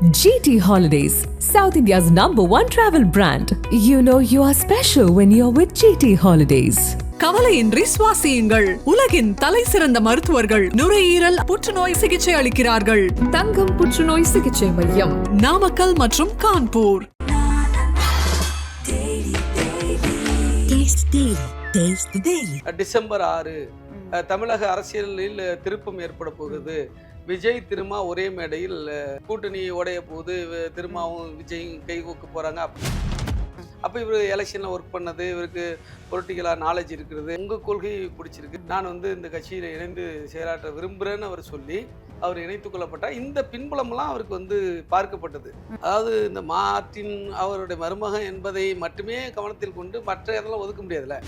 GT Holidays, South India's #1 travel brand. You know you are special when you're with GT Holidays. கவலையின்றி சுவாசியுங்கள். உலகின் தலை சிறந்த மருத்துவர்கள் நுரையீரல் புற்றுநோய் சிகிச்சை அளிக்கிறார்கள். தங்கம் புற்றுநோய் சிகிச்சை மையம், நாமக்கல் மற்றும் கான்பூர். டிசம்பர் 6 தமிழக அரசியலில் திருப்பம் ஏற்பட போகுது. விஜய் திருமா ஒரே மேடையில் கூட்டணி உடைய போது திருமாவும் விஜயும் கைகூக்க போறாங்க. அப்போ இவர் எலெக்ஷனில் ஒர்க் பண்ணது, இவருக்கு பொலிட்டிக்கலாக நாலேஜ் இருக்கிறது, உங்கள் கொள்கை பிடிச்சிருக்கு, நான் இந்த கட்சியில் இணைந்து செயலாற்ற விரும்புகிறேன்னு அவர் சொல்லி அவர் இணைத்து கொள்ளப்பட்டார். இந்த பின்புலமெல்லாம் அவருக்கு பார்க்கப்பட்டது. அதாவது இந்த மார்ட்டின் அவருடைய மருமகன் என்பதை மட்டுமே கவனத்தில் கொண்டு மற்ற இதெல்லாம் ஒதுக்க முடியாதுல்ல.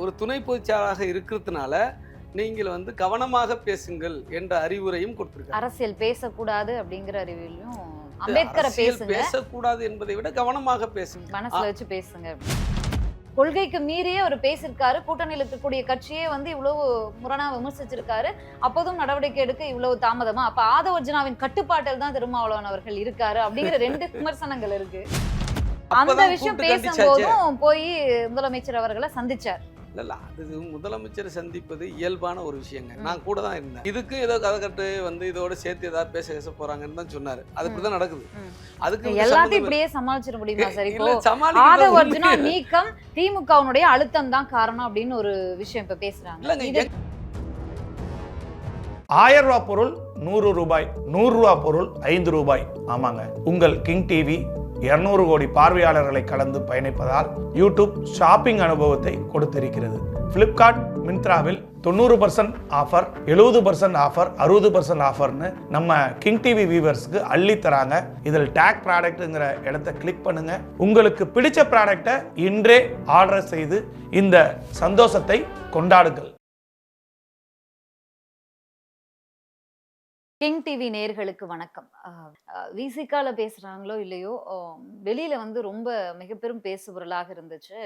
ஒரு துணை பொதுச்சாளராக இருக்கிறதுனால நீங்கள் கவனமாக பேசுங்கள் என்ற அறிவுரையும் கொடுத்திருக்காங்க. அரசியல் பேசக்கூடாது அப்படிங்கிற அறிவிலும் அம்பேத்கரை பேசக்கூடாது என்பதை விட கவனமாக பேசுங்க, மனசுல வச்சு பேசுங்க. கொள்கைக்கு மீறியே அவர் பேசியிருக்காரு. கூட்டணியில் இருக்கக்கூடிய கட்சியே இவ்வளவு முரணா விமர்சிச்சிருக்காரு. அப்போதும் நடவடிக்கை எடுக்க இவ்வளவு தாமதமா? அப்ப ஆதவ அர்ஜுனாவின் கட்டுப்பாட்டில் தான் திருமாவளவன் அவர்கள் இருக்காரு அப்படிங்கிற 2 விமர்சனங்கள் இருக்கு. அந்த விஷயம் பேசும்போதும் போய் முதலமைச்சர் அவர்களை சந்திச்சார். இல்ல அது முதலமைச்சர் சந்திப்பது இயல்பான ஒரு விஷயங்க. நான் கூட தான் இருந்தேன். இதுக்கும் ஏதோ கதை கட்டு இதோட சேர்த்து ஏதாவது பேச போறாங்கன்னு தான் சொன்னாரு. அது இப்படிதான் நடக்குது. அதுக்கு எல்லாத்தையும் இப்படியே சமாளிச்சிட முடியுமா? சரி, ஆதவ அர்ஜுனா நீக்கம் திமுகவுடைய அழுத்தம் தான் காரணம் அப்படின்னு ஒரு விஷயம் இப்ப பேசுறாங்க. 1000 ரூபாய் பொருள் 100 ரூபாய், 100 ரூபாய் பொருள் 5 ரூபாய். ஆமாங்க, உங்கள் கிங் டிவி 200 கோடி பார்வையாளர்களை கடந்து பயணிப்பதால் யூடியூப் ஷாப்பிங் அனுபவத்தை கொடுத்திருக்கிறது. பிளிப்கார்ட், மிந்த்ராவில் 90% ஆஃபர், 70% ஆஃபர், 60% ஆஃபர்னு நம்ம கிங் டிவி வியூவர்ஸ்க்கு அள்ளி தராங்க. இதில் டேக் ப்ராடக்ட்ங்கிற இடத்தை கிளிக் பண்ணுங்க. உங்களுக்கு பிடிச்ச ப்ராடக்டை இன்றே ஆர்டர் செய்து இந்த சந்தோஷத்தை கொண்டாடுங்கள். கிங் டிவி நேயர்களுக்கு வணக்கம். விசிகால பேசுறாங்களோ இல்லையோ, வெளியில ரொம்ப மிக பெரும் பேசுபொருளாக இருந்துச்சு.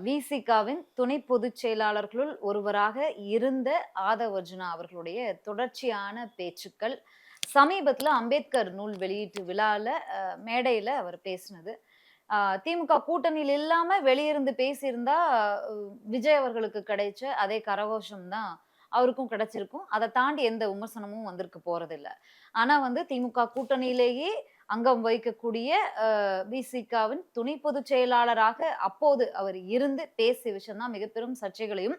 விசிகாவின் துணை பொதுச் செயலாளர்களுள் ஒருவராக இருந்த ஆதவ அர்ஜுனா அவர்களுடைய தொடர்ச்சியான பேச்சுக்கள். சமீபத்துல அம்பேத்கர் நூல் வெளியீட்டு விழால மேடையில அவர் பேசினது. திமுக கூட்டணியில் இல்லாம வெளியிருந்து பேசியிருந்தா விஜய் அவர்களுக்கு கிடைச்ச அதே கரகோஷம் தான் அவருக்கும் கிடைச்சிருக்கும். அதை தாண்டி எந்த விமர்சனமும் வந்திருக்க போறதில்லை. ஆனா திமுக கூட்டணியிலேயே அங்கம் வகிக்கக்கூடிய விசிகாவின் துணை பொதுச் செயலாளராக அப்போது அவர் இருந்து பேசிய விஷயம்தான் மிக பெரும் சர்ச்சைகளையும்,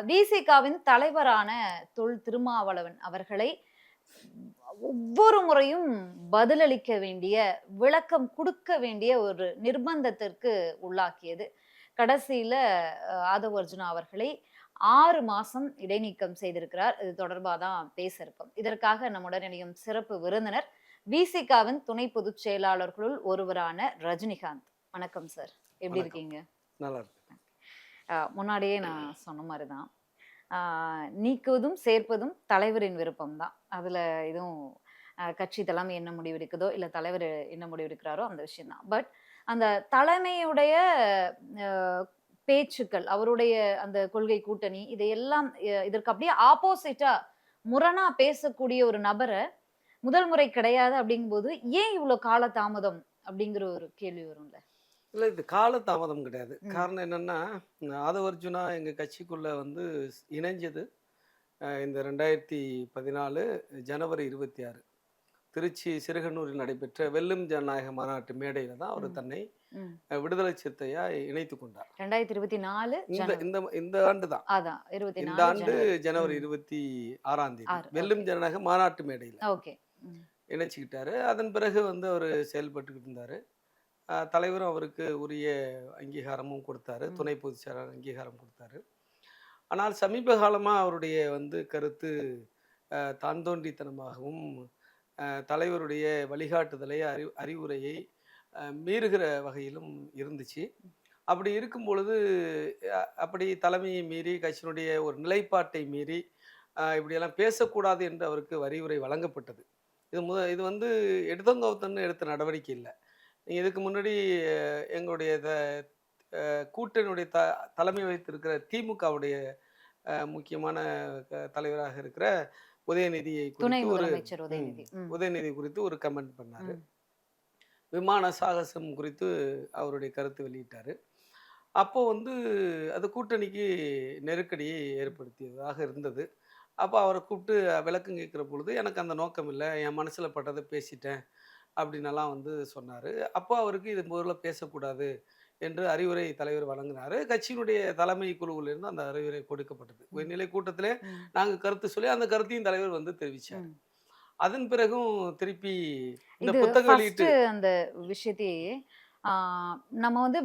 விசிகாவின் தலைவரான தொல் திருமாவளவன் அவர்களை ஒவ்வொரு முறையும் பதிலளிக்க வேண்டிய, விளக்கம் கொடுக்க வேண்டிய ஒரு நிர்பந்தத்திற்கு உள்ளாக்கியது. கடைசியில ஆதவ அர்ஜுனா அவர்களை 6 மாசம் இடைநீக்கம் செய்திருக்கிறார். இது தொடர்பாக தான் பேச இருக்கோம். இதற்காக நம்முடன் இணையும் சிறப்பு விருந்தினர் விசிகாவின் துணை பொதுச் செயலாளர்களுள் ஒருவரான ரஜினிகாந்த். வணக்கம் சார், எப்படி இருக்கீங்க? நல்லா இருக்கு. முன்னாடியே நான் சொன்ன மாதிரிதான், நீக்குவதும் சேர்ப்பதும் தலைவரின் விருப்பம் தான். அதுல எதுவும் கட்சி தலைமை என்ன முடிவு இருக்குதோ இல்ல தலைவர் என்ன முடிவு இருக்கிறாரோ அந்த விஷயம்தான். பட் அந்த தலைமையுடைய பேச்சுக்கள், அவருடைய அந்த கொள்கை கூட்டணி, இதையெல்லாம் இதற்கு அப்படியே ஆப்போசிட்டா முரணா பேசக்கூடிய ஒரு நபரை முதல் முறை கிடையாது அப்படிங்கும்போது ஏன் இவ்வளவு கால தாமதம் அப்படிங்கிற ஒரு கேள்வி வரும்ல. இல்லை, இது கால தாமதம் கிடையாது. காரணம் என்னன்னா, ஆதவ அர்ஜுனா எங்க கட்சிக்குள்ள இணைஞ்சது இந்த 2014 ஜனவரி 26 திருச்சி சிறுகனூரில் நடைபெற்ற வெல்லும் ஜனநாயக மாநாட்டு மேடையில தான் அவர் தன்னை விடுதலை சிறுத்தையா இணைத்து கொண்டார். 2024 இந்த ஆண்டு தான். இந்த ஆண்டு ஜனவரி 26 வெல்லும் ஜனநாயக மாநாட்டு மேடையில் இணைச்சிக்கிட்டாரு. அதன் பிறகு அவர் செயல்பட்டுக்கிட்டு இருந்தாரு. தலைவரும் அவருக்கு உரிய அங்கீகாரமும் கொடுத்தாரு, துணை பொதுச் செயலாளர் அங்கீகாரம் கொடுத்தாரு. ஆனால் சமீப காலமாக அவருடைய கருத்து தான் தோன்றித்தனமாகவும் தலைவருடைய வழிகாட்டுதலை அறிவுரையை மீறுகிற வகையிலும் இருந்துச்சு. அப்படி இருக்கும் பொழுது, அப்படி தலைமையை மீறி, கட்சியினுடைய ஒரு நிலைப்பாட்டை மீறி இப்படியெல்லாம் பேசக்கூடாது என்று அவருக்கு அறிவுரை வழங்கப்பட்டது. இது எடுத்தங்கவுத்தன்னு எடுத்த நடவடிக்கை இல்லை. நீங்கள் இதுக்கு முன்னாடி எங்களுடைய கூட்டணியுடைய தலைமை வைத்திருக்கிற திமுகவுடைய முக்கியமான தலைவராக இருக்கிற உதயநிதியை துணை குறித்து ஒரு முதலமைச்சர் உதயநிதி. உதயநிதி குறித்து ஒரு கமெண்ட் பண்ணாரு. ம். விமான சாகசம் குறித்து அவருடைய கருத்து வெளியிட்டாரு. அப்போ வந்து அது கூட்டணிக்கு நெருக்கடியை ஏற்படுத்தியதாக இருந்தது. அப்போ அவர கூப்பிட்டு விளக்கம் கேட்கிற பொழுது, எனக்கு அந்த நோக்கம் இல்ல. என் மனசுல பட்டத பேசிட்டேன். அப்படின்னெல்லாம் வந்து சொன்னாரு. அப்போ அவருக்கு இது முதல்ல பேசக்கூடாது என்று அறிவுரை தலைவர் வழங்கினாரு. கட்சியினுடைய தலைமை குழுவிலிருந்து அந்த அறிவுரை கொடுக்கப்பட்டது. உயர்நிலை கூட்டத்திலே ம். நாங்க கருத்து சொல்லி அந்த கருத்தையும் தலைவர் வந்து தெரிவிச்சாரு. ம். அதன் பிறகும் திருப்பி இந்த இது புத்தக ஃபர்ஸ்ட் வெளியீட்டு அந்த விஷயத்தையே ஆ, நம்ம வந்து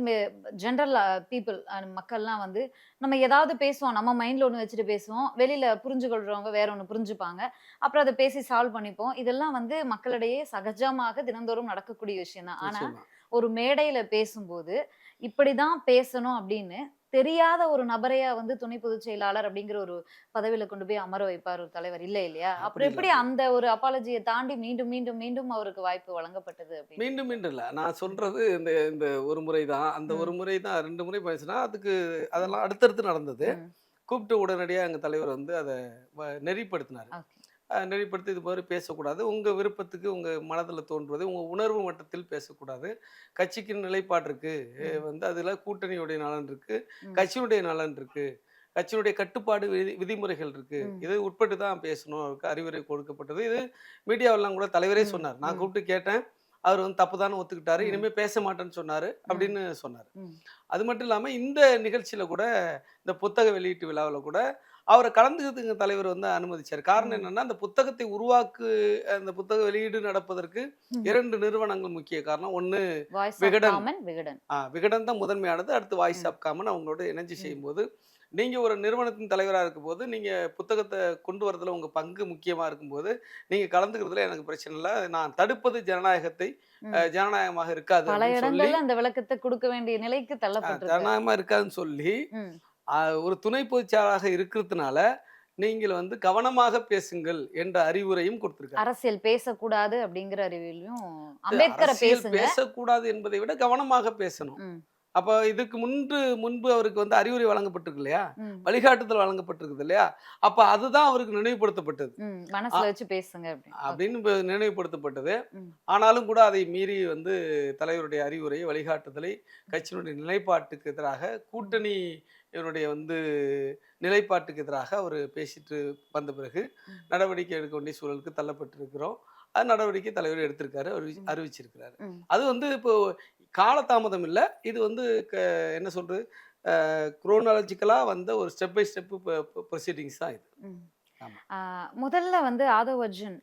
ஜென்ரல் பீப்புள் மக்கள்லாம் வந்து நம்ம ஏதாவது பேசுவோம். நம்ம மைண்ட்ல ஒண்ணு வச்சுட்டு பேசுவோம். வெளியில புரிஞ்சு கொள்றவங்க வேற ஒண்ணு புரிஞ்சுப்பாங்க. அப்புறம் அத பேசி சால்வ் பண்ணிப்போம். இதெல்லாம் வந்து மக்களிடையே சகஜமாக தினந்தோறும் நடக்கக்கூடிய விஷயம் தான். ஆனா நிச்சயமா. ஒரு மேடையில பேசும்போது இப்படிதான் பேசணும் அப்படின்னு தெரியாத ஒரு நபரையா வந்து துணை பொதுச் செயலாளர் அப்படிங்கிற ஒரு பதவியில கொண்டு போய் அமர வைப்பார் ஒரு தலைவர் இல்லையா? அப்படி அப்புறம் இல்ல. எப்படி அந்த ஒரு அப்பாலஜியை தாண்டி மீண்டும் மீண்டும் மீண்டும் அவருக்கு வாய்ப்பு வழங்கப்பட்டது அப்படின்னு? மீண்டும் மீண்டும் இல்ல. நான் சொல்றது இந்த இந்த ஒரு முறை தான். அந்த ம். ஒரு முறை தான் 2 முறை பேசினா, அதுக்கு அதெல்லாம் அடுத்தடுத்து நடந்தது. ம். கூப்பிட்டு உடனடியா எங்க தலைவர் வந்து அத நெறிப்படுத்தினாரு. ஓகே. நெறிப்படுத்தி இது மாதிரி பேசக்கூடாது. உங்க விருப்பத்துக்கு உங்க மனதில தோன்றுவது, உங்க உணர்வு மட்டத்தில் பேசக்கூடாது. கட்சிக்கு நிலைப்பாடு இருக்கு. ம். வந்து அதில கூட்டணியுடைய நலன் இருக்கு. ம். கட்சியினுடைய நலன் இருக்கு. கட்சியினுடைய கட்டுப்பாடு விதிமுறைகள் இருக்கு. ம். இது உட்பட்டு தான் பேசணும். அவருக்கு அறிவுரை கொடுக்கப்பட்டது. இது மீடியாவெல்லாம் கூட தலைவரே ம். சொன்னார். நான் ம். கூப்பிட்டு கேட்டேன். அவர் வந்து தப்பு தான்னு ஒத்துக்கிட்டாரு. ம். இனிமே பேச மாட்டேன்னு சொன்னாரு. அப்படின்னு சொன்னாரு. ம். அது மட்டும் இல்லாம இந்த நிகழ்ச்சியில கூட இந்த புத்தக வெளியீட்டு விழாவுல கூட அவர கலந்துக்கிறதுக்கு எங்க தலைவர் வந்து அனுமதிச்சாரு. காரணம் ம். என்னன்னா, அந்த புத்தக வெளியீடு நடப்பதற்கு ம். 2 நிறுவனங்கள் முக்கிய காரணம். ஒண்ணு voice of Vikatan. Common Vikatan. Vikatan தான் முதன்மையானது. அடுத்து வாய்ஸ் ம். ஆஃப் காமன் அவங்களோட இணைஞ்சு ம். செய்யும்போது, நீங்க ஒரு நிறுவனத்தின் தலைவரா இருக்கும்போது, நீங்க புத்தகத்த கொண்டு வரதுல உங்க பங்கு முக்கியமா இருக்கும்போது, நீங்க கலந்துக்கிறதுல எனக்கு பிரச்சனை இல்ல. நான் தடுப்பது ஜனநாயகத்தை ம். ஜனநாயகமாக இருக்காது பல அப்படின்னு சொல்லி இடங்கள்ல அந்த விளக்கத்தை கொடுக்க வேண்டிய நிலைக்கு தள்ளப்பட்டிருக்காரு. ஜனநாயகமா இருக்காதுன்னு சொல்லி, ம். ஒரு துணை பொதுச்செயலாளராக இருக்கிறதுனால, நீங்கள் வந்து கவனமாக பேசுங்கள் என்ற அறிவுரையும் கொடுத்திருக்காரு. அரசியல் பேசக்கூடாது அப்படிங்கிற அறிவியலையும் அம்பேத்கரை அரசியல் பேசுங்க. பேசக்கூடாது என்பதை விட கவனமாக பேசணும். ம். அப்ப இதுக்கு முன்பு அவருக்கு வந்து அறிவுரை வழங்கப்பட்டிருக்கு இல்லையா? ம். வழிகாட்டுதல் வழங்கப்பட்டிருக்குது இல்லையா? அப்ப அதுதான் அவருக்கு நினைவுபடுத்தப்பட்டது. ம். அ மனசுல வச்சு பேசுங்க அப்படின்னு. ஓகே. அப்படின்னு நினைவுபடுத்தப்பட்டது. ம். ஆனாலும் கூட அதை மீறி வந்து தலைவருடைய அறிவுரையை, வழிகாட்டுதலை கட்சியினுடைய நிலைப்பாட்டுக்கு எதிராக, கூட்டணி இவருடைய வந்து நிலைப்பாட்டுக்கு எதிராக அவரு பேசிட்டு வந்த பிறகு ம். நடவடிக்கை எடுக்க வேண்டிய சூழலுக்கு தள்ளப்பட்டிருக்கிறோம். அது நடவடிக்கை தலைவர் எடுத்திருக்காரு. ம். அறிவிச்சிருக்கிறாரு. ம். அது வந்து இப்போ காலதாமதம் இல்ல. இது வந்து என்ன சொல்றது? குரோனாலஜிக்கலா வந்த ஒரு ஸ்டெப் பை ஸ்டெப் ப்ரொசீடிங்ஸ் தான் இது. ம். ஆமா. முதல்ல வந்து ஆதவ் அர்ஜுன்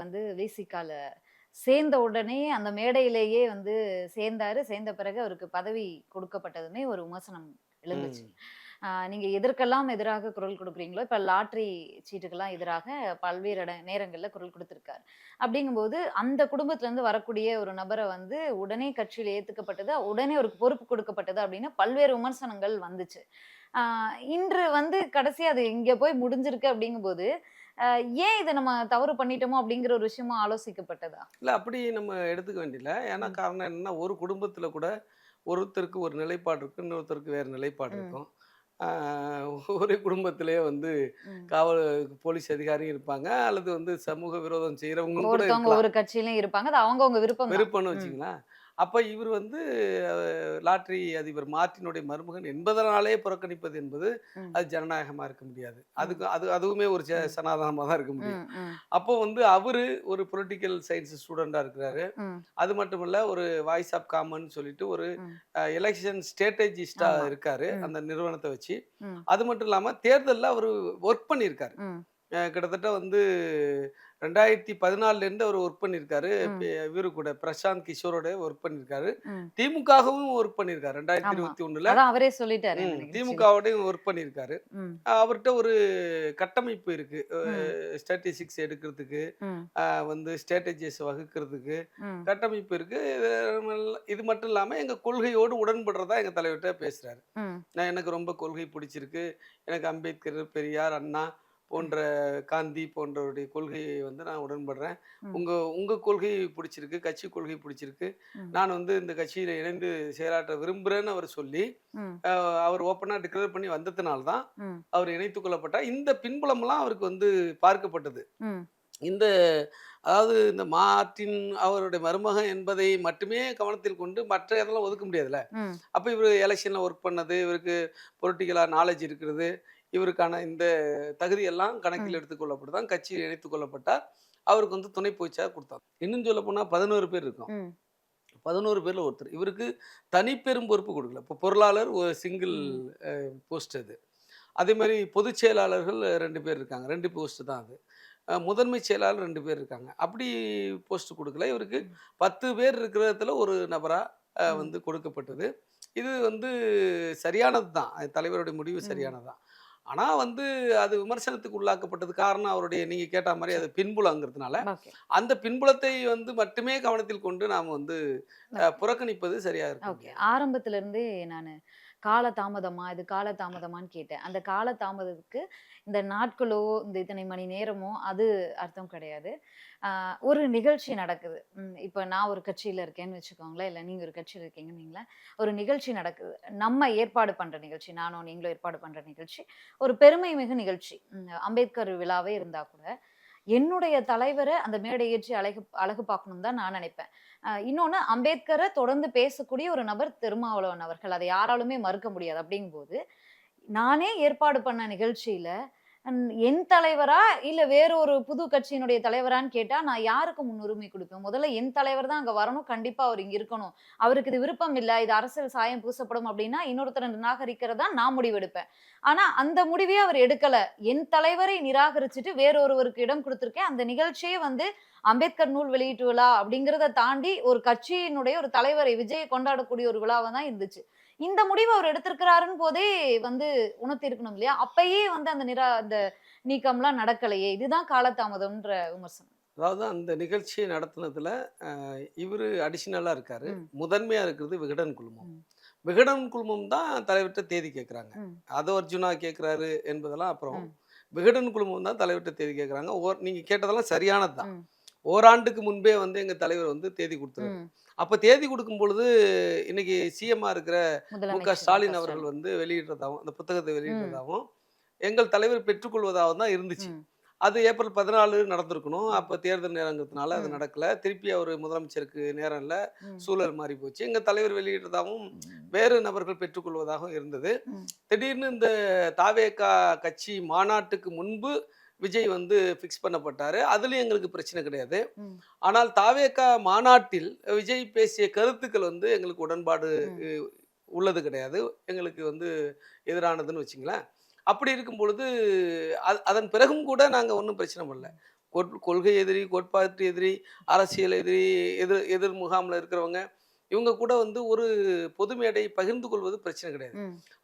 வந்து விசிகால சேர்ந்த உடனே அந்த மேடையிலேயே வந்து சேர்ந்தாரு. சேர்ந்த பிறகு அவருக்கு பதவி கொடுக்கப்பட்டதுமே ஒரு விமர்சனம் எழுந்துச்சு. ம். நீங்க எதற்கெல்லாம் எதிராக குரல் கொடுக்குறீங்களோ, இப்ப லாட்டரி சீட்டுக்கெல்லாம் எதிராக பல்வேறு நேரங்கள்ல குரல் கொடுத்திருக்காரு. அப்படிங்கும்போது அந்த குடும்பத்துல இருந்து வரக்கூடிய ஒரு நபரை வந்து உடனே கட்சியில் ஏத்துக்கப்பட்டது, உடனே ஒரு பொறுப்பு கொடுக்கப்பட்டது அப்படின்னு பல்வேறு விமர்சனங்கள் வந்துச்சு. இன்று வந்து கடைசியா அது இங்க போய் முடிஞ்சிருக்கு அப்படிங்கும்போது, ஏன் இத நம்ம தவறு பண்ணிட்டோமோ அப்படிங்கிற ஒரு விஷயமும் ஆலோசிக்கப்பட்டதா? இல்ல அப்படி நம்ம எடுத்துக்க வேண்டியதில்ல. ஏன்னா ம். காரணம் என்னன்னா, ஒரு குடும்பத்துல கூட ஒருத்தருக்கு ஒரு நிலைப்பாடு இருக்கும். இன்னொருத்தருக்கு வேற நிலைப்பாடு ம். இருக்கும். ஆ ஒரே குடும்பத்திலேயே வந்து ம். போலீஸ் அதிகாரியும் இருப்பாங்க. அல்லது வந்து சமூக விரோதம் செய்றவங்களும் கூட ஒருத்தவங்க இருக்கலாம். ஒரு கட்சியிலயும் இருப்பாங்க. அது அவங்கவங்க விருப்பம் தான். விருப்பம்னு ம். வச்சுங்களேன். அப்ப இவர் வந்து லாட்டரி அதிபர் மார்ட்டினுடைய மருமகன் என்பதனாலே புறக்கணிப்பது என்பது ம். அது ஜனநாயகமா இருக்க முடியாது. ம். அதுவுமே ஒரு ம். சனாதனமா தான் இருக்க முடியும். ம். ம். அப்போ வந்து அவரு ஒரு பொலிட்டிக்கல் சயின்ஸ் ஸ்டூடெண்டா இருக்கிறாரு. ம். அது மட்டுமல்ல ஒரு வாய்ஸ் ஆஃப் காமன் சொல்லிட்டு ஒரு ம். எலெக்ஷன் ஸ்ட்ராட்டஜிஸ்டா ஆமா. இருக்காரு. ம். அந்த நிறுவனத்த வச்சு. ம். அது மட்டும் இல்லாம தேர்தல்ல அவரு ஒர்க் பண்ணியிருக்காரு. ம். கிட்டத்தட்ட வந்து 2014லேருந்து அவர் ஒர்க் பண்ணியிருக்காரு. ம். இவரு கூட பிரசாந்த் கிஷோரோட ஒர்க் பண்ணியிருக்காரு. ம். திமுகவும் ஒர்க் பண்ணியிருக்காரு. ஆமா. 2021ல அதான் அவரே சொல்லிட்டாரு அந்த நிகழ்ச்சியில. திமுகவோடையும் ஒர்க் பண்ணியிருக்காரு. ம். அவர்ட்ட ஒரு கட்டமைப்பு இருக்கு. ம். ஸ்டாட்டிஸ்டிக்ஸ் எடுக்கிறதுக்கு, ம். வந்து ஸ்ட்ராட்டஜிஸ் வகுக்கிறதுக்கு ம். கட்டமைப்பு இருக்கு. இது மட்டும் இல்லாம எங்க கொள்கையோடு உடன்படுறதா எங்க தலைவர்ட்ட பேசுறாரு. ம். எனக்கு ரொம்ப கொள்கை பிடிச்சிருக்கு. எனக்கு அம்பேத்கர், பெரியார், அண்ணா போன்ற காந்தி போன்றவருடைய கொள்கையை வந்து நான் உடன்படுறேன். ம். உங்க கொள்கை பிடிச்சிருக்கு, கட்சி கொள்கை பிடிச்சிருக்கு. ம். நான் வந்து இந்த கட்சியில இணைந்து செயலாற்ற விரும்புறேன்னு அவர் சொல்லி ம். அவர் ஓப்பனா டிக்ளேர் பண்ணி வந்ததுனால தான் ம். அவர் இணைத்துக் கொள்ளப்பட்டார். இந்த பின்புலம்லாம் அவருக்கு வந்து பார்க்கப்பட்டது. ம். இந்த அதாவது இந்த மார்ட்டின் அவருடைய மருமகன் என்பதை மட்டுமே கவனத்தில் கொண்டு மற்ற இதெல்லாம் ஒதுக்க முடியாதுல்ல. ம். அப்போ இவர் எலெக்ஷனில் ஒர்க் பண்ணது, இவருக்கு பொலிட்டிக்கலாக நாலேஜ் இருக்கிறது, இவருக்கான இந்த தகுதியெல்லாம் கணக்கில் எடுத்துக்கொள்ளப்பட்டு தான் கட்சியில் இணைத்துக் கொள்ளப்பட்டார். அவருக்கு வந்து துணை பொதுச்செயலாளர் கொடுத்தாங்க. இன்னும் சொல்ல போனால் 11 பேர் இருக்கோம். ம். 11 பேரில் ஒருத்தர். இவருக்கு தனிப்பெரும் பொறுப்பு கொடுக்கல. இப்போ பொருளாளர் ஒரு சிங்கிள் போஸ்ட் அது. அதே மாதிரி பொதுச் செயலாளர்கள் 2 பேர் இருக்காங்க. 2 போஸ்ட் தான் அது. முதன்மை செயலாளர் 2 பேர் இருக்காங்க. அப்படி போஸ்ட் கொடுக்கல. இவருக்கு 10 பேர் இருக்கிறதுல ஒரு நபராக வந்து கொடுக்கப்பட்டது. இது வந்து சரியானது தான். தலைவருடைய முடிவு சரியானது தான். ஆனால் வந்து அது விமர்சனத்துக்கு உள்ளாக்கப்பட்டது. காரணம் அவருடைய நீங்கள் கேட்ட மாதிரி அது பின்புலங்கிறதுனால ஓகே. அந்த பின்புலத்தை வந்து மட்டுமே கவனத்தில் கொண்டு நாம் வந்து புறக்கணிப்பது சரியாக ஓகே. இருக்கும். ஆரம்பத்துல இருந்தே நானு காலதாமதமா, இது காலதாமதமான்னு கேட்டேன். அந்த காலதாமதத்துக்கு இந்த நாட்களோ, இந்த இத்தனை மணி நேரமோ அது அர்த்தம் கிடையாது. ஒரு நிகழ்ச்சி நடக்குது. இப்ப நான் ஒரு கட்சியில இருக்கேன்னு வச்சுக்கோங்களேன், இல்ல நீங்க ஒரு கட்சியில இருக்கீங்கன்னு வைங்களேன். ஒரு நிகழ்ச்சி நடக்குது. நம்ம ஏற்பாடு பண்ற நிகழ்ச்சி, நானும் நீங்களும் ஏற்பாடு பண்ற நிகழ்ச்சி, ஒரு பெருமை மிகு நிகழ்ச்சி. அம்பேத்கர் விழாவே இருந்தா கூட, என்னுடைய தலைவரை அந்த மேடை ஏற்றி அழகு பார்க்கணும்னு தான் நான் நினைப்பேன். இன்னொன்னு, அம்பேத்கரை தொடர்ந்து பேசக்கூடிய ஒரு நபர் திருமாவளவன் அவர்கள். அதை யாராலுமே மறுக்க முடியாது. அப்படிங்கும்போது, நானே ஏற்பாடு பண்ண நிகழ்ச்சியில என் தலைவரா இல்ல வேற ஒரு புது கட்சியினுடைய தலைவரான்னு கேட்டா நான் யாருக்கு முன்னுரிமை கொடுப்பேன்? முதல்ல என் தலைவர் தான் அங்க வரணும். கண்டிப்பா அவர் இங்க இருக்கணும். அவருக்கு இது விருப்பம் இல்ல, இது அரசியல் சாயம் பூசப்படும் அப்படின்னா இன்னொருத்தரை நிராகரிக்கிறதா நான் முடிவெடுப்பேன். ஆனா அந்த முடிவே அவர் எடுக்கல. என் தலைவரை நிராகரிச்சுட்டு வேறொருவருக்கு இடம் கொடுத்திருக்கேன். அந்த நிகழ்ச்சியே வந்து அம்பேத்கர் நூல் வெளியீட்டு விழா அப்படிங்கிறத தாண்டி ஒரு கட்சியினுடைய ஒரு தலைவரை விஜயை கொண்டாடக்கூடிய ஒரு விழாவா தான் இருந்துச்சு. இந்த முடிவு அவர் எடுத்திருக்கிறாருன்னு போதே வந்து உணர்த்தி இருக்கணும் இல்லையா? அப்பயே வந்து அந்த நீக்கம்லாம் நடக்கலையே. இதுதான் காலதாமதம்ன்ற விமர்சனம். அதாவது அந்த நிகழ்ச்சியை நடத்துனதுல இவர் அடிஷ்னலாக இருக்காரு. முதன்மையாக இருக்கிறது விகடன் குழுமம். விகடன் குழுமம் தான் தலைவர்கிட்ட தேதி கேட்குறாங்க. அதோ அர்ஜுனா கேட்குறாரு என்பதெல்லாம் அப்புறம். விகடன் குழுமம் தான் தலைவர்கிட்ட தேதி கேட்குறாங்க. நீங்கள் கேட்டதெல்லாம் சரியானது தான். ஓராண்டுக்கு முன்பே வந்து எங்கள் தலைவர் வந்து தேதி கொடுத்துருவாரு. அப்போ தேதி கொடுக்கும் பொழுது இன்னைக்கு சிஎம்மா இருக்கிற மு.க. ஸ்டாலின் அவர்கள் வந்து வெளியிடுறதாகவும் அந்த புத்தகத்தை வெளியிடுறதாகவும் எங்கள் தலைவர் பெற்றுக்கொள்வதாகவும் தான் இருந்துச்சு. அது ஏப்ரல் 14 நடந்திருக்கணும். அப்போ தேர்தல் நேரங்கிறதுனால அது நடக்கல. திருப்பி அவர் முதலமைச்சருக்கு நேரம் இல்லை, சூழல் மாறி போச்சு. எங்கள் தலைவர் வெளியிடுறதாகவும் வேறு நபர்கள் பெற்றுக்கொள்வதாகவும் இருந்தது. திடீர்னு இந்த தாவேகா கட்சி மாநாட்டுக்கு முன்பு விஜய் வந்து ஃபிக்ஸ் பண்ணப்பட்டாரு. அதுலயும் எங்களுக்கு பிரச்சனை கிடையாது. ஆனால் தாவேகா மாநாட்டில் விஜய் பேசிய கருத்துக்கள் வந்து எங்களுக்கு உடன்பாடு உள்ளது கிடையாது. எங்களுக்கு வந்து எதிரானதுன்னு வச்சுங்களேன். அப்படி இருக்கும் பொழுது அதன் பிறகும் கூட நாங்கள் ஒன்றும் பிரச்சனை பண்ணல. கொள்கை எதிரி, கோட்பாட்டு எதிரி, அரசியல் எதிரி, எதிர் முகாமில் இருக்கிறவங்க இவங்க கூட வந்து ஒரு பொது மேடை பகிர்ந்து கொள்வது பிரச்சனை கிடையாது.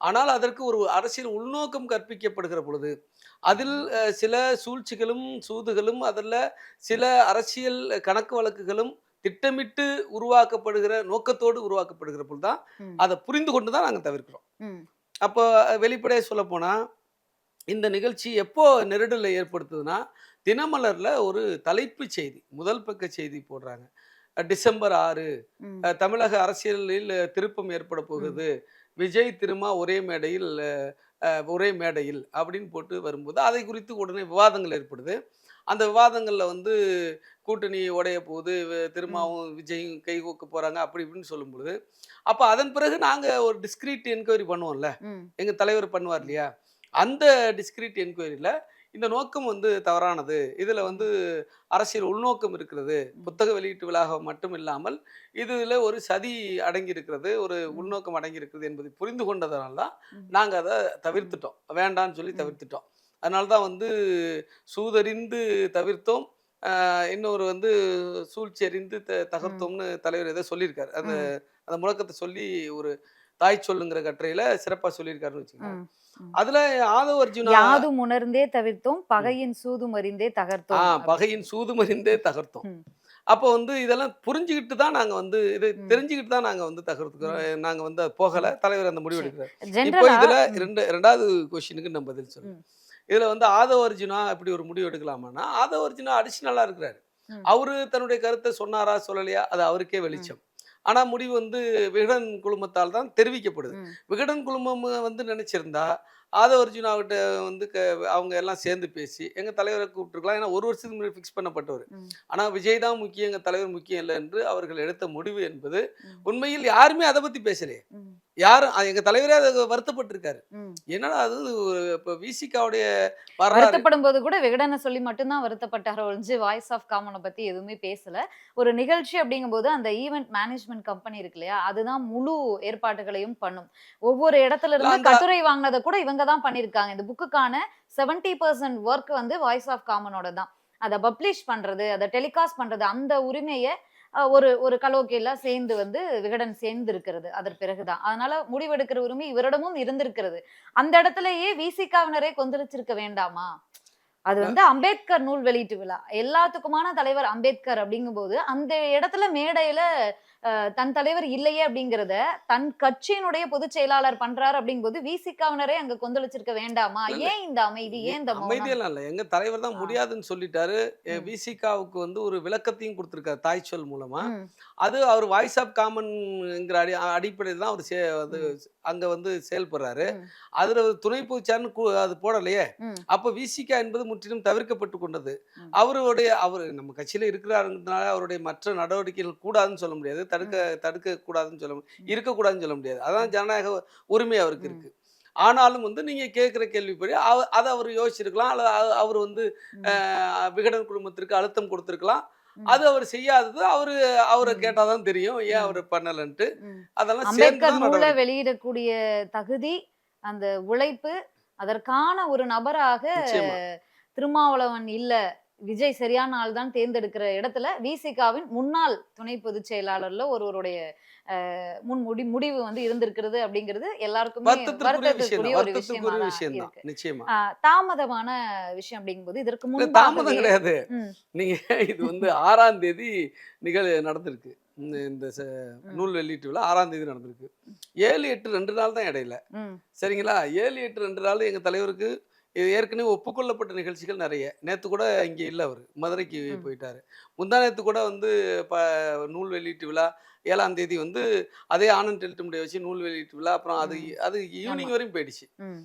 ஆனால் அதற்கு ஒரு அரசியல் உள்நோக்கம் கற்பிக்கப்படுகிற பொழுது அதில் சில சூழ்ச்சிகளும் சூதுகளும் அதில் சில அரசியல் கணக்கு வழக்குகளும் திட்டமிட்டு உருவாக்கப்படுகிற நோக்கத்தோடு உருவாக்கப்படுகிற பொழுது தான் அதை புரிந்து கொண்டு தான் நாங்கள் தவிர்க்கிறோம். அப்போ வெளிப்படையாக சொல்ல போனால் இந்த நிகழ்ச்சி எப்போ நெருடலை ஏற்படுத்துதுன்னா, தினமலரில் ஒரு தலைப்பு செய்தி, முதல் பக்க செய்தி போடுறாங்க. டிசம்பர் 6 தமிழக அரசியலில் திருப்பம் ஏற்பட போகுது, விஜய் திருமா ஒரே மேடையில் அப்படின்னு போட்டு வரும்போது அதை குறித்து உடனே விவாதங்கள் ஏற்படுது. அந்த விவாதங்களில் வந்து கூட்டணி உடைய போகுது, திருமாவும் விஜயும் கைகோக்க போகிறாங்க அப்படி இப்படின்னு சொல்லும் பொழுது, அப்போ அதன் பிறகு நாங்கள் ஒரு டிஸ்கிரீட் என்கொயரி பண்ணுவோம்ல, எங்கள் தலைவர் பண்ணுவார் இல்லையா, அந்த டிஸ்கிரீட் என்கொயரியில் இந்த நோக்கம் வந்து தவறானது, இதில் வந்து அரசியல் உள்நோக்கம் இருக்கிறது, புத்தக வெளியீட்டு விழாக மட்டும் இல்லாமல் இதில் ஒரு சதி அடங்கி இருக்கிறது, ஒரு உள்நோக்கம் அடங்கி இருக்கிறது என்பதை புரிந்து கொண்டதனால தான் நாங்கள் அதை தவிர்த்துட்டோம், வேண்டான்னு சொல்லி தவிர்த்துட்டோம். அதனால தான் வந்து சூதறிந்து தவிர்த்தோம், இன்னொரு வந்து சூழ்ச்சி அறிந்து தகர்த்தோம்னு தலைவர் எதை சொல்லியிருக்காரு. அந்த அந்த முழக்கத்தை சொல்லி ஒரு தாய் சொல்லுங்கிற கட்டுரையில சிறப்பாக சொல்லியிருக்காருன்னு வச்சுக்கோங்க. அதுல ஆதவ அர்ஜுனா யாதும் உணர்ந்தே தவிர்த்தோம், பகையின் சூதும் அறிந்தே தகர்த்தோம். பகையின் சூதும் அறிந்தே தகர்த்தோம். அப்போ வந்து இதெல்லாம் புரிஞ்சுக்கிட்டு தான் நாங்க வந்து இதை தெரிஞ்சுக்கிட்டு தான் நாங்க வந்து தகர்த்துக்கிறோம். நாங்க வந்து போகல, தலைவர் அந்த முடிவு எடுக்கிறார். இப்போ இதுல ரெண்டாவது கொஸ்டினுக்கு நம்ம பதில் சொல்றோம். இதுல வந்து ஆதவ அர்ஜுனா இப்படி ஒரு முடிவு எடுக்கலாமான்னா, ஆதவ அர்ஜுனா அடிஷனலா இருக்கிறாரு. ம். அவரு தன்னுடைய கருத்தை சொன்னாரா சொல்லலையா அது அவருக்கே வெளிச்சம். ஆனா முடிவு வந்து விகடன் குழுமத்தால் தான் தெரிவிக்கப்படுது. ம். விகடன் குழுமம் வந்து நினைச்சிருந்தா ஆதவ அர்ஜுனாவிட்ட வந்து அவங்க எல்லாம் சேர்ந்து பேசி எங்க தலைவரை கூப்பிட்டுருக்கலாம். ஏன்னா 1 வருஷத்துக்கு முன்னாடி ஃபிக்ஸ் பண்ணப்பட்டவர். ம். ஆனா விஜய் தான் முக்கியம், எங்க தலைவர் முக்கியம் இல்லை என்று அவர்கள் எடுத்த முடிவு என்பது ம். உண்மையில் யாருமே அதை பத்தி பேசலையே. ம். யாரும் எங்க தலைவரே அதை வருத்தப்பட்டிருக்காரு. ம். என்னடா அது இப்ப விசிகாவுடைய வரலாறு வருத்தப்படும் போது கூட விகடனை சொல்லி மட்டும்தான் வருத்தப்பட்டார் ஒழிஞ்சு வாய்ஸ் ஆஃப் காமனை பத்தி எதுவுமே பேசல. ஒரு நிகழ்ச்சி அப்படிங்கும்போது அந்த ஈவென்ட் மேனேஜ்மெண்ட் கம்பெனி இருக்கு இல்லையா, அதுதான் முழு ஏற்பாடுகளையும் பண்ணும். ஒவ்வொரு இடத்துல இருந்து அந்த கட்டுரை வாங்கினதை கூட இவங்க தான் பண்ணியிருக்காங்க. இந்த புக்குக்கான 70% ஒர்க் வந்து வாய்ஸ் ஆஃப் காமனோட தான். அதை பப்ளிஷ் பண்றது, அதை டெலிகாஸ்ட் பண்றது, அந்த உரிமையை ஒரு ஒரு கலோக்கியில சேர்ந்து வந்து விகடன் சேர்ந்து இருக்கிறது அதற்கு பிறகுதான். அதனால முடிவெடுக்கிற உரிமை இவரிடமும் இருந்திருக்கிறது. அந்த இடத்துலயே விசிகாவினரே கொந்தளிச்சிருக்க வேண்டாமா? அது வந்து அம்பேத்கர் நூல் வெளியீட்டு விழா. எல்லாத்துக்குமான தலைவர் அம்பேத்கர் அப்படிங்கும்போது, அந்த இடத்துல மேடையில தன் தலைவர் இல்லையே அப்படிங்கிறத தன் கட்சியினுடைய பொதுச் செயலாளர் பண்றாரு அப்படிங்கும்போது, விசிகாவினரே அங்க கொந்தளிச்சிருக்க வேண்டாமா? இல்ல. ஏன் இந்த அமைதி? ஏன் இந்த மௌனம்? அமைதியெல்லாம் இல்லை. எங்க தலைவர் தான் ஆ. முடியாதுன்னு சொல்லிட்டாரு. ம். விசிகாவுக்கு வந்து ஒரு விளக்கத்தையும் கொடுத்திருக்காரு தாய்ச்சொல் மூலமா. ம். அது அவர் வாய்ஸ் ஆஃப் காமன்ங்கிற அடிப்படையில் தான் அவர் அது அங்க வந்து செயல்படுறாரு. ம். அதுல ஒரு துணை பொதுச்சார்னு அது போடலையே. ம். அப்ப விசிகா என்பது முற்றிலும் தவிர்க்கப்பட்டு கொண்டது. ம். அவர் நம்ம கட்சியில இருக்கிறாருன்றதுனால அவருடைய மற்ற நடவடிக்கைகள் கூடாதுன்னு சொல்ல முடியாது. தடுக்க கூடாதுன்னு சொல்ல இருக்கக்கூடாதுன்னு சொல்ல முடியாது. அதான் ஜனநாயக உரிமை அவருக்கு இருக்கு. ஆனாலும் வந்து நீங்க கேட்கிற கேள்விப்படி அதை அவர் யோசிச்சிருக்கலாம், அல்லது அவர் வந்து விகடன் குழுமத்திற்கு அழுத்தம் கொடுத்திருக்கலாம். அது அவர் செய்யாதது அவரை கேட்டாதான் தெரியும் ஏன் அவர் பண்ணலன்ட்டு. ம். அதெல்லாம் சேர்ந்து அம்பேத்கர் தான் நூலை நடவடிக்கை. வெளியிடக்கூடிய தகுதி, அந்த உழைப்பு, அதற்கான ஒரு நபராக நிச்சயமா. திருமாவளவன் இல்ல, விஜய் சரியான ஆள் தான் தேர்ந்தெடுக்கிற இடத்துல விசிகாவின் முன்னாள் துணை பொதுச் செயலாளர்ல ஒருவருடைய முடிவு வந்து இருந்திருக்கிறது அப்படிங்கிறது எல்லாருக்குமே வருத்தத்துக்குரிய ஒரு விஷயமா தான் விஷயம் தான் இருக்கு. நிச்சயமா. தாமதமான விஷயம் அப்படிங்கும்போது இதற்கு இல்ல, முன்பாகவே தாமதம் கிடையாது. ம். நீங்க இது வந்து 6ஆம் தேதி நடந்திருக்கு. இந்த நூல் வெளியீட்டு விழா 6ஆம் தேதி நடந்திருக்கு. 7, 8 2 நாள் தான் இடையில. ம். சரிங்களா? 7, 8 2 நாள் எங்க தலைவருக்கு இது ஏற்கனவே ஒப்புக்கொள்ளப்பட்ட நிகழ்ச்சிகள் நிறைய. நேத்து கூட இங்க இல்ல அவரு. மதுரைக்கு ம். போயிட்டாரு. முந்தாநேத்து கூட வந்து நூல் வெளியீட்டு விழா 7ஆம் தேதி வந்து அதே ஆனந்த் டெல்டமுடைய வச்சு நூல் வெளியீட்டு விழா. அப்புறம் அது அது ஈவினிங் ஆமா. வரையும் போயிடுச்சு. ம்.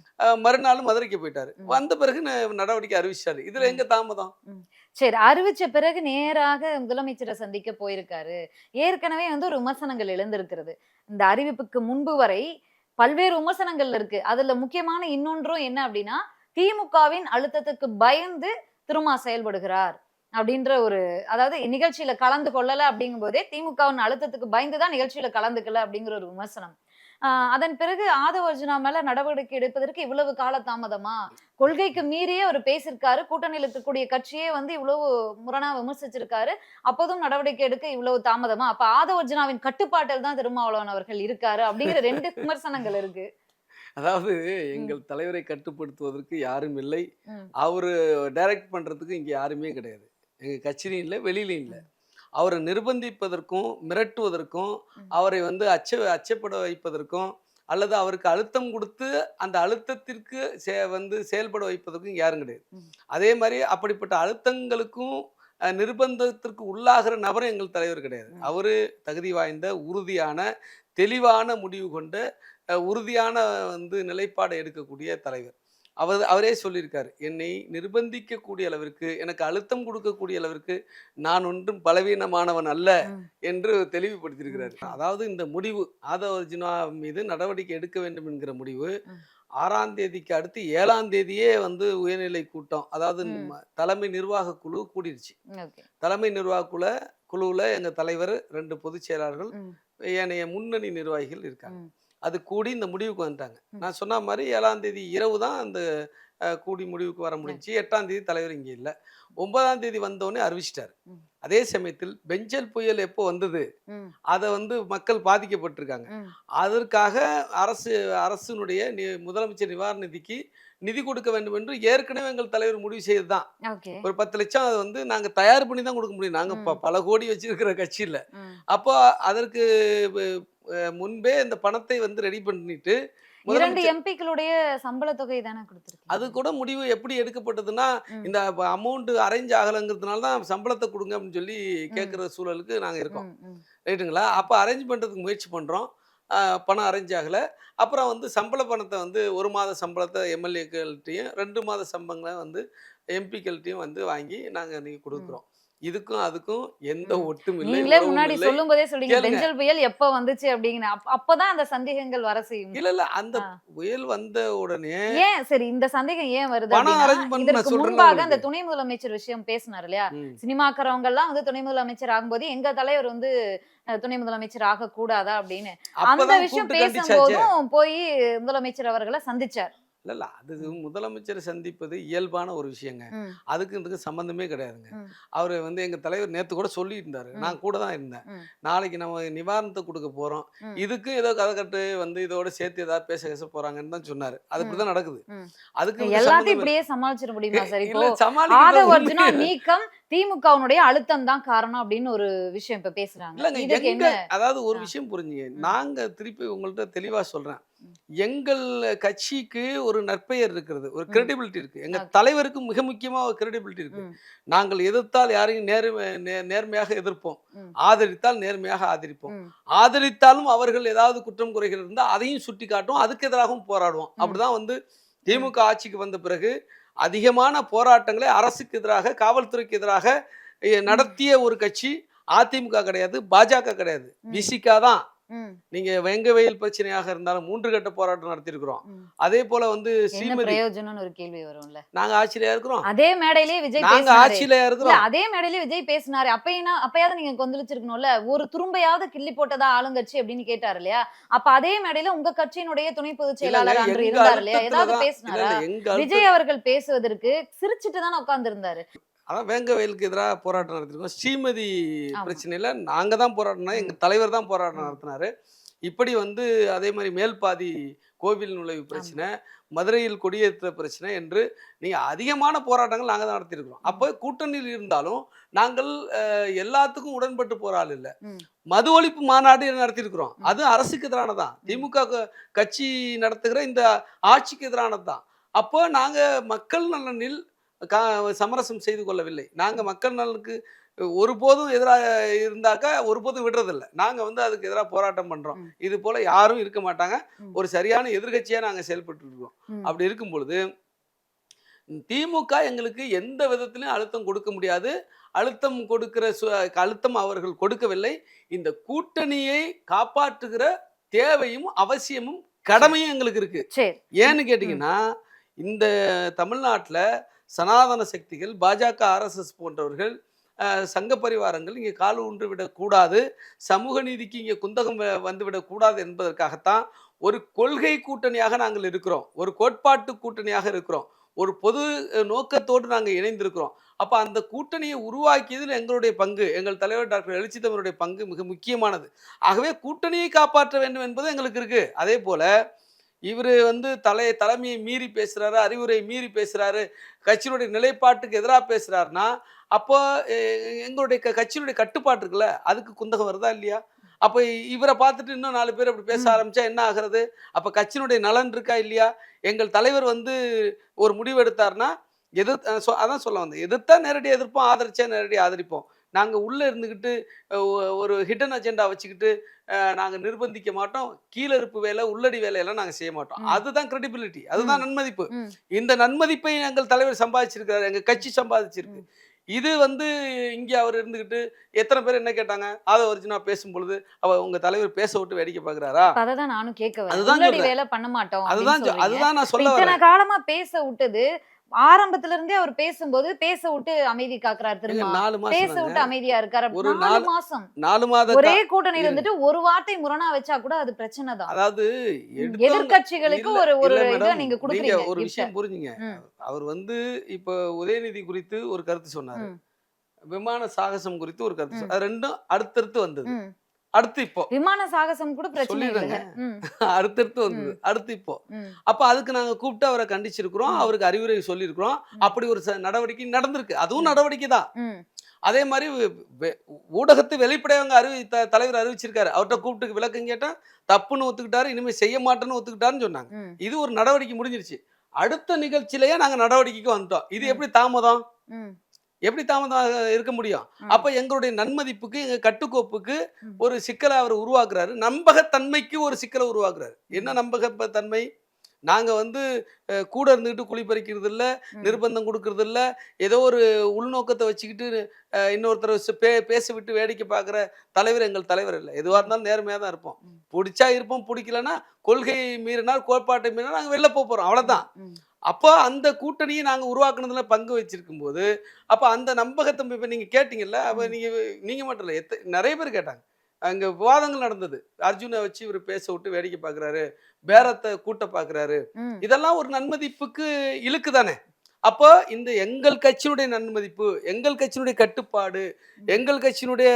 மறுநாள் மதுரைக்கு போயிட்டாரு. ம். வந்த பிறகு நடவடிக்கை அறிவிச்சாரு. இதுல எங்க தாமதம்? சரி, அறிவிச்ச பிறகு நேராக முதலமைச்சரை சந்திக்க போயிருக்காரு. ஏற்கனவே வந்து ஒரு விமர்சனங்கள் எழுந்திருக்கிறது. இந்த அறிவிப்புக்கு முன்பு வரை பல்வேறு விமர்சனங்கள் இருக்கு. அதுல முக்கியமான இன்னொன்றும் என்ன அப்படின்னா, திமுகவின் அழுத்தத்துக்கு பயந்து திருமா செயல்படுகிறார் அப்படின்ற ஒரு, அதாவது நிகழ்ச்சியில கலந்து கொள்ளல அப்படிங்கும் போதே திமுகவின் அழுத்தத்துக்கு பயந்துதான் நிகழ்ச்சியில கலந்துக்கல அப்படிங்கிற ஒரு விமர்சனம். அதன் பிறகு ஆதவ அர்ஜுனா மேல நடவடிக்கை எடுப்பதற்கு இவ்வளவு காலதாமதமா? கொள்கைக்கு மீறியே அவர் பேசியிருக்காரு. கூட்டணியில் இருக்கக்கூடிய கட்சியே வந்து இவ்வளவு முரணா விமர்சிச்சிருக்காரு. அப்போதும் நடவடிக்கை எடுக்க இவ்வளவு தாமதமா? அப்ப ஆதவ அர்ஜுனாவின் கட்டுப்பாட்டில் தான் திருமாவளவன் அவர்கள் இருக்காரு அப்படிங்கிற 2 விமர்சனங்கள் இருக்கு. அதாவது ம். எங்கள் தலைவரை கட்டுப்படுத்துவதற்கு யாரும் இல்லை. ம். அவரு டைரக்ட் பண்றதுக்கு இங்க யாருமே கிடையாது. எங்க கட்சியிலும் இல்ல, வெளியிலயும் இல்ல. அவரை நிர்பந்திப்பதற்கும், மிரட்டுவதற்கும், ம். அவரை வந்து அச்சப்பட வைப்பதற்கும், அல்லது அவருக்கு அழுத்தம் கொடுத்து அந்த அழுத்தத்திற்கு வந்து செயல்பட வைப்பதற்கும் யாரும் கிடையாது. ம். அதே மாதிரி அப்படிப்பட்ட அழுத்தங்களுக்கும் நிர்பந்தத்திற்கு உள்ளாகிற நபரும் எங்கள் தலைவர் கிடையாது. ம். அவரு தகுதி வாய்ந்த, உறுதியான, தெளிவான முடிவு கொண்ட, உறுதியான வந்து நிலைப்பாடை எடுக்கக்கூடிய தலைவர். அவரே சொல்லியிருக்காரு, என்னை நிர்பந்திக்கக்கூடிய அளவிற்கு, எனக்கு அழுத்தம் கொடுக்கக்கூடிய அளவிற்கு நான் ஒன்றும் பலவீனமானவன் அல்ல ம். என்று தெளிவுபடுத்தியிருக்கிறார். அதாவது இந்த முடிவு ஆதவ அர்ஜுனா மீது நடவடிக்கை எடுக்க வேண்டும் என்கிற முடிவு ம். 6ஆம் தேதிக்கு அடுத்து 7ஆம் தேதியே வந்து உயர்நிலை கூட்டம், அதாவது ம். தலைமை நிர்வாக குழு கூடிருச்சு. ஓகே. தலைமை நிர்வாக குழுவில் எங்க தலைவர், 2 பொதுச் செயலாளர்கள், ம். ஏனைய முன்னணி நிர்வாகிகள் இருக்காங்க. ம். அது கூடி இந்த முடிவுக்கு வந்துட்டாங்க. ம். நான் சொன்ன மாதிரி 7ஆம் தேதி இரவு தான் அந்த கூடி முடிவுக்கு வர முடிஞ்சுச்சு. 8ஆம் தேதி தலைவர் இங்கே இல்லை. 9ஆம் தேதி வந்தோடனே அறிவிச்சிட்டாரு. ம். அதே சமயத்தில் பெஞ்சல் புயல் எப்போ வந்தது, ம். அதை வந்து மக்கள் பாதிக்கப்பட்டிருக்காங்க. ம். அதற்காக அரசினுடைய முதலமைச்சர் நிவாரண நிதிக்கு நிதி கொடுக்க வேண்டும் என்று ஏற்கனவே எங்கள் தலைவர் முடிவு செய்து தான். ஓகே. ஒரு 10 லட்சம் அதை வந்து நாங்க தயார் பண்ணி தான் கொடுக்க முடியும். நாங்க ம். பல கோடி வச்சிருக்கிற கட்சி இல்ல. ம். அப்போ அதற்கு முன்பே இந்த பணத்தை வந்து ரெடி பண்ணிட்டு 2 எம்பிக்களுடைய சம்பள தொகை தானே கொடுத்திருக்கீங்க. அது கூட முடிவு எப்படி எடுக்கப்பட்டதுன்னா, இந்த அமௌண்ட் அரேஞ்ச் ஆகலைங்கிறதுனால தான் சம்பளத்தை கொடுங்க அப்படின்னு சொல்லி கேட்குற சூழலுக்கு நாங்கள் இருக்கோம். ரைட்டுங்களா? அப்போ அரேஞ்ச் பண்ணுறதுக்கு முயற்சி பண்ணுறோம். பணம் அரேஞ்ச் ஆகலை. அப்புறம் வந்து சம்பள பணத்தை வந்து 1 மாத சம்பளத்தை எம்எல்ஏக்கள்கிட்டையும் 2 மாத சம்பளங்களை வந்து எம்பிக்கள்கிட்டையும் வந்து வாங்கி நாங்கள் இன்னைக்கு கொடுக்குறோம். இதுக்கும் அதுக்கும் எந்த ஒட்டும் இல்லை. நீங்களே முன்னாடி சொல்லும் போதே சொல்றீங்க பெஞ்சல் புயல் எப்ப வந்துச்சு அப்படிங்கிற அப்பதான் அந்த சந்தேகங்கள் வர செய்யும். இல்ல அந்த புயல் வந்த உடனே ஏன் சரி இந்த சந்தேகம் ஏன் வருது பணம் அரேஞ்ச் பண்ண இதற்கு முன்பாக அந்த துணை முதலமைச்சர் விஷயம் பேசினார் இல்லையா? சினிமாக்காரவங்க எல்லாம் வந்து துணை முதலமைச்சர் ஆகும்போது எங்க தலைவர் வந்து துணை முதலமைச்சர் ஆக கூடாதா அப்படின்னு அந்த விஷயம் பேசும்போதும் போய் முதலமைச்சர் அவர்களை சந்திச்சார். இல்ல அது முதலமைச்சர் சந்திப்பது இயல்பான ஒரு விஷயங்க. அதுக்கு சம்பந்தமே கிடையாதுங்க. அவரு வந்து எங்க தலைவர் நேத்து கூட சொல்லிட்டு இருந்தாரு. நான் கூட தான் இருந்தேன். நாளைக்கு நம்ம நிவாரணத்தை கொடுக்க போறோம். இதுக்கும் ஏதோ கதை கட்டு வந்து இதோட சேர்த்து ஏதாவது பேச போறாங்கன்னு தான் சொன்னாரு. அது இப்படிதான் நடக்குது. அதுக்கு எல்லாத்தையும் இப்படியே சமாளிச்சிட முடியுமா சார்? இப்போ ஆதவ அர்ஜுனா நீக்கம் திமுகவுடைய அழுத்தம் தான் காரணம் அப்படின்னு ஒரு விஷயம் இப்ப பேசுறாங்க. அதாவது ஒரு விஷயம் புரிஞ்சுங்க. நாங்க திருப்பி உங்கள்ட்ட தெளிவா சொல்றேன். எங்கள் கட்சிக்கு ஒரு நற்பெயர் இருக்கிறது, ஒரு கிரெடிபிலிட்டி இருக்கு. எங்க தலைவருக்கு மிக முக்கியமா ஒரு கிரெடிபிலிட்டி இருக்கு. நாங்கள் எதிர்த்தால் யாரையும் நேர்மையாக எதிர்ப்போம், ஆதரித்தால் நேர்மையாக ஆதரிப்போம். ஆதரித்தாலும் அவர்கள் ஏதாவது குற்றம் குறைகள் இருந்தால் அதையும் சுட்டி காட்டும், அதுக்கு எதிராகவும் போராடுவோம். அப்படிதான் வந்து திமுக ஆட்சிக்கு வந்த பிறகு அதிகமான போராட்டங்களை அரசுக்கு எதிராக காவல்துறைக்கு எதிராக நடத்திய ஒரு கட்சி அதிமுக கிடையாது, பாஜக கிடையாது, விசிகா தான். நீங்க வெங்க வெயில் பிரச்சனையாக இருந்தாலும் 3 கட்ட போராட்டம் நடத்திருக்கிறோம். அதே போல வந்து பிரயோஜனம் ஒரு கேள்வி வரும்ல. நாங்க ஆட்சியில இருக்கிறோம். அதே மேடையிலே விஜய் நாங்க ஆட்சியில இருக்கிறோம். அதே மேடையிலே விஜய் பேசினாரு. அப்பயாவது நீங்க கொந்தளிச்சிருக்கணும்ல. ஒரு துரும்பையாவது கிள்ளி போட்டதா ஆளுங்கட்சி அப்படின்னு கேட்டாரு இல்லையா? அப்ப அதே மேடையில உங்க கட்சியினுடைய துணை பொதுச் செயலாளர் அன்று இருந்தார் இல்லையா? ஏதாவது பேசினாரா? விஜய் அவர்கள் பேசுவதற்கு சிரிச்சிட்டு தானே உட்கார்ந்து இருந்தாரு. அதான் வேங்க வயலுக்கு எதிராக போராட்டம் நடத்திருக்கோம். ஸ்ரீமதி பிரச்சனையில் நாங்கள் தான் போராடினோம், எங்கள் தலைவர் தான் போராட்டம் நடத்தினார். இப்படி வந்து அதே மாதிரி மேல்பாதி கோவில் நுழைவு பிரச்சனை, மதுரையில் கொடியேற்ற பிரச்சனை என்று நீங்கள் அதிகமான போராட்டங்கள் நாங்கள் தான் நடத்தியிருக்கிறோம். அப்போ கூட்டணியில் இருந்தாலும் நாங்கள் எல்லாத்துக்கும் உடன்பட்டு போராள் இல்லை. மது ஒழிப்பு மாநாடு நடத்தியிருக்கிறோம். அது அரசுக்கு எதிரானதான், திமுக கட்சி நடத்துகிற இந்த ஆட்சிக்கு எதிரானது தான். அப்போ நாங்கள் மக்கள் நலனில் சமரசம் செய்து கொள்ளவில்லை. நாங்கள் மக்கள் நலனுக்கு ஒருபோதும் எதிராக இருந்தாக்கா ஒருபோதும் விடுறதில்லை. நாங்கள் வந்து அதுக்கு எதிராக போராட்டம் பண்ணுறோம். இது போல் யாரும் இருக்க மாட்டாங்க. ஒரு சரியான எதிர்கட்சியாக நாங்கள் செயல்பட்டு இருக்கோம். அப்படி இருக்கும் பொழுது திமுக எங்களுக்கு எந்த விதத்திலையும் அழுத்தம் கொடுக்க முடியாது. அழுத்தம் அவர்கள் கொடுக்கவில்லை. இந்த கூட்டணியை காப்பாற்றுகிற தேவையும் அவசியமும் கடமையும் எங்களுக்கு இருக்கு. ஏன்னு கேட்டீங்கன்னா, இந்த தமிழ்நாட்டில் சனாதன சக்திகள், பாஜக, RSS போன்றவர்கள், சங்க பரிவாரங்கள் இங்கே கால் ஊன்று விடக்கூடாது, சமூக நீதிக்கு இங்கே குந்தகம் வந்துவிடக்கூடாது என்பதற்காகத்தான் ஒரு கொள்கை கூட்டணியாக நாங்கள் இருக்கிறோம், ஒரு கோட்பாட்டு கூட்டணியாக இருக்கிறோம், ஒரு பொது நோக்கத்தோடு நாங்கள் இணைந்திருக்கிறோம். அப்போ அந்த கூட்டணியை உருவாக்கியதில் எங்களுடைய பங்கு, எங்கள் தலைவர் டாக்டர் எழுச்சித்தமிழுடைய பங்கு மிக முக்கியமானது. ஆகவே கூட்டணியை காப்பாற்ற வேண்டும் என்பது எங்களுக்கு இருக்கு. அதே போல இவர் வந்து தலைமையை மீறி பேசுறாரு, அறிவுரை மீறி பேசுறாரு, கட்சியினுடைய நிலைப்பாட்டுக்கு எதிராக பேசுறாருன்னா அப்போ எங்களுடைய கட்சியினுடைய கட்டுப்பாட்டு இருக்குல்ல, அதுக்கு குந்தகம் வருதா இல்லையா? அப்போ இவரை பார்த்துட்டு இன்னும் 4 பேர் அப்படி பேச ஆரம்பிச்சா என்ன ஆகிறது? அப்போ கட்சியினுடைய நலன் இருக்கா இல்லையா? எங்கள் தலைவர் வந்து ஒரு முடிவு எடுத்தாருன்னா அதான் சொல்ல வந்தேன், எதிர்த்தா நேரடி எதிர்ப்போம், ஆதரிச்சா நேரடி ஆதரிப்போம். நாங்கள் உள்ளே இருந்துக்கிட்டு ஒரு ஹிடன் அஜெண்டா வச்சுக்கிட்டு நாங்கள் நிர்பந்திக்க மாட்டோம். கீழே இருப்பு வேலை, உள்ளடி வேலையெல்லாம் நாங்கள் செய்ய மாட்டோம். அதுதான் கிரெடிபிலிட்டி, அதுதான் நன்மதிப்பு. இந்த நன்மதிப்பை எங்கள் தலைவர் சம்பாதிச்சிருக்கிறார், எங்கள் கட்சி சம்பாதிச்சிருக்கு. இது வந்து இங்கே அவர் இருந்துக்கிட்டு எத்தனை பேர் என்ன கேட்டாங்க, ஆதவ அர்ஜுனா பேசும்பொழுது உங்க தலைவர் பேச விட்டு வேடிக்கை பார்க்குறாரா? அதான் நானும் கேட்க வரேன். வேலை பண்ண மாட்டோம், அதுதான் நான் சொல்ல வரேன். காலமா பேச விட்டது ஆரம்பத்துல இருந்தே அவர் பேசும்போது பேச விட்டு அமைதி காக்குறாரு, திரும்ப பேச விட்டு அமைதியா இருக்காரு. 4 மாதம் ஒரே கூட்டணியில இருந்துட்டு ஒரு வார்த்தை முரணா வச்சா கூட அது பிரச்சனை தான். அதாவது எதிர்கட்சிகளுக்கு ஒரு இதை நீங்க கொடுக்குறீங்க. ஒரு விஷயம் புரிஞ்சுங்க, அவர் வந்து இப்ப உதயநிதி குறித்து ஒரு கருத்து சொன்னாரு, விமான சாகசம் குறித்து ஒரு கருத்து, அது ரெண்டும் அடுத்தடுத்து வந்தது. அடுத்து இப்போ விமான சாகசம் கூட பிரச்சனை இல்ல, அடுத்தடுத்து வந்தது. அடுத்து இப்போ அப்ப அதுக்கு நாங்க கூப்பிட்டு அவரை கண்டிச்சிருக்கிறோம், அவருக்கு அறிவுரை சொல்லியிருக்கிறோம். அப்படி ஒரு நடவடிக்கை நடந்திருக்கு, அதுவும் நடவடிக்கை தான். அதே மாதிரி ஊடகத்தை வெளிப்படையாக தலைவர் அறிவிச்சிருக்காரு. அவர்கிட்ட கூப்பிட்டு விளக்கம் கேட்டா தப்புன்னு ஒத்துக்கிட்டாரு, இனிமேல் செய்ய மாட்டேன்னு ஒத்துக்கிட்டாருன்னு சொன்னாங்க. இது ஒரு நடவடிக்கை முடிஞ்சிருச்சு. அடுத்த நிகழ்ச்சியிலேயே நாங்க நடவடிக்கைக்கு வந்துட்டோம். இது எப்படி தாமதம்? எப்படி தாமதம் இருக்க முடியும்? அப்ப எங்களுடைய நன்மதிப்புக்கு, எங்க கட்டுக்கோப்புக்கு ஒரு சிக்கலை அவர் உருவாக்குறாரு. நம்பகத்தன்மைக்கு ஒரு சிக்கலை உருவாக்குறாரு. என்ன நம்பகத்தன்மை? நாங்க கூட இருந்துகிட்டு குழி பறிக்கிறது இல்ல, நிர்பந்தம் கொடுக்கறது இல்ல, ஏதோ ஒரு உள்நோக்கத்தை வச்சுக்கிட்டு இன்னொருத்தர் பேச விட்டு வேடிக்கை பார்க்குற தலைவர் எங்கள் தலைவர் இல்லை. எதுவாக இருந்தாலும் நேர்மையாக தான் இருப்போம். பிடிச்சா இருப்போம், பிடிக்கலன்னா கொள்கை மீறினால், கோட்பாட்டை மீறினா நாங்கள் வெளில போகிறோம், அவ்வளோதான். அப்போ அந்த கூட்டணியை நாங்கள் உருவாக்குனதுல பங்கு வச்சிருக்கும் போது அப்போ அந்த நம்பகத்தன்மை இப்போ நீங்கள் கேட்டீங்கல்ல, அப்போ நீங்கள் மட்டும் இல்லை, நிறைய பேர் கேட்டாங்க. அங்கே விவாதங்கள் நடந்தது. அர்ஜுனை வச்சு இவர் பேச விட்டு வேடிக்கை பார்க்குறாரு, பேரத்தை கூட்ட பார்க்குறாரு. இதெல்லாம் ஒரு நன்மதிப்புக்கு இழுக்கு தானே. அப்போ இந்த எங்கள் கட்சியினுடைய நன்மதிப்பு, எங்கள் கட்சியினுடைய கட்டுப்பாடு, எங்கள் கட்சியினுடைய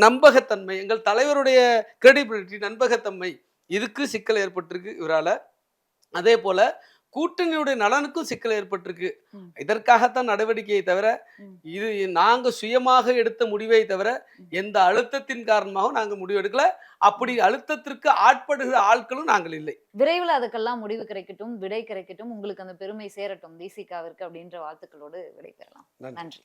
நம்பகத்தன்மை, எங்கள் தலைவருடைய கிரெடிபிலிட்டி, நம்பகத்தன்மை, இதுக்கு சிக்கல் ஏற்பட்டிருக்கு இவரால். அதே போல கூட்டணியுடைய நலனுக்கும் சிக்கல் ஏற்பட்டிருக்கு. இதற்காகத்தான் நடவடிக்கையை தவிர, இது நாங்க சுயமாக எடுத்த முடிவை தவிர எந்த அழுத்தத்தின் காரணமாக நாங்க முடிவு எடுக்கல. அப்படி அழுத்தத்திற்கு ஆட்படுகிற ஆட்களும் நாங்கள் இல்லை. விரைவில் அதுக்கெல்லாம் முடிவு கிடைக்கட்டும், விடை கிடைக்கட்டும், உங்களுக்கு அந்த பெருமை சேரட்டும் விசிகாவிற்கு அப்படின்ற வாழ்த்துக்களோடு விடை பெறலாம். நன்றி.